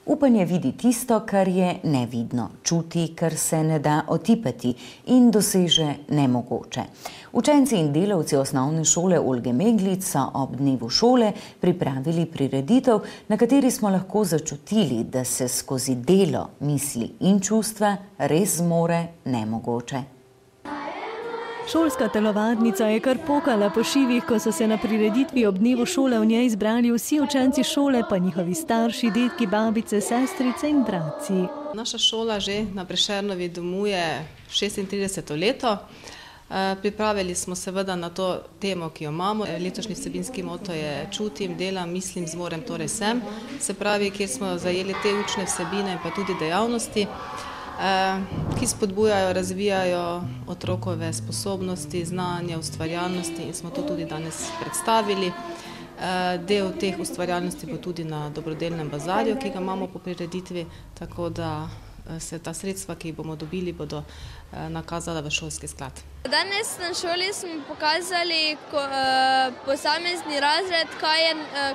Upanje vidi tisto, kar je nevidno, čuti, kar se ne da otipati in doseže nemogoče. Učenci in delavci osnovne šole Olge Meglič so ob dnevu šole pripravili prireditev, na kateri smo lahko začutili, da se skozi delo, misli in čustva res zmore nemogoče. Šolska telovadnica je kar pokala po šivih, ko so se na prireditvi ob dnevu šole v njej zbrali vsi učenci šole, pa njihovi starši, dedki, babice, sestrice in bratci. Naša šola že na Prešernovi domuje 36. leto. Pripravili smo seveda na to temo, ki jo imamo. Letošnji vsebinski moto je čutim, delam, mislim, zmorem, torej sem. Se pravi, kjer smo zajeli te učne vsebine in pa tudi dejavnosti, ki spodbujajo, razvijajo otrokove sposobnosti, znanje, ustvarjalnosti in smo to tudi danes predstavili. Del teh ustvarjalnosti bo tudi na dobrodelnem bazarju, ki ga imamo po prireditvi, tako da se ta sredstva, ki jih bomo dobili, bodo nakazala v šolski sklad. Danes na šoli smo pokazali posamezni razred,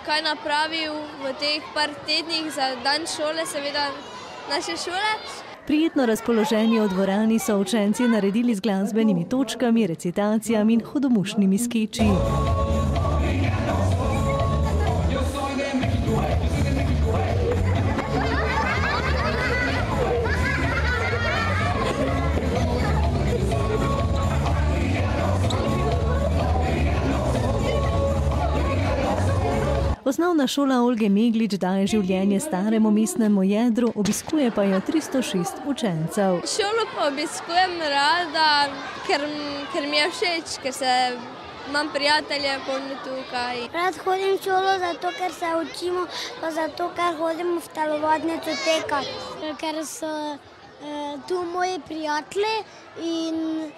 kaj je napravil v teh par tednih za dan šole, seveda naše šole. Prijetno razpoloženje v dvorani so učenci naredili z glasbenimi točkami, recitacijami in hudomušnimi skeči. Osnovna šola Olge Meglič daje življenje staremu mestnemu jedru, obiskuje pa jo 306 učencev. Šolo pa obiskujem rada, ker mi je všeč, ker imam prijatelje polno tukaj. Rad hodim v šolo zato, ker se učimo, pa zato, ker hodimo v telovadnico tekat. Ker so tu moji prijatelji in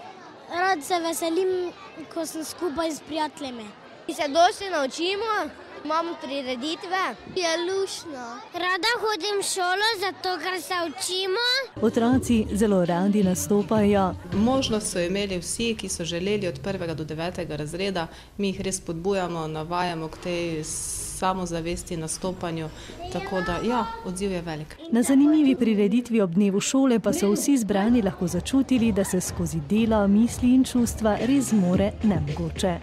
rad se veselim, ko sem skupaj s prijateljami. Se dosti naučimo. Imamo prireditve. Je lušno. Rada hodim v šolo, zato ker se učimo. Otroci zelo radi nastopajo. Možnost so imeli vsi, ki so želeli od 1. do 9. razreda. Mi jih res spodbujamo, navajamo k tej samozavesti, nastopanju. Tako da, ja, odziv je velik. Na zanimivi prireditvi ob dnevu šole pa so vsi zbrani lahko začutili, da se skozi delo, misli in čustva res zmore nemogoče.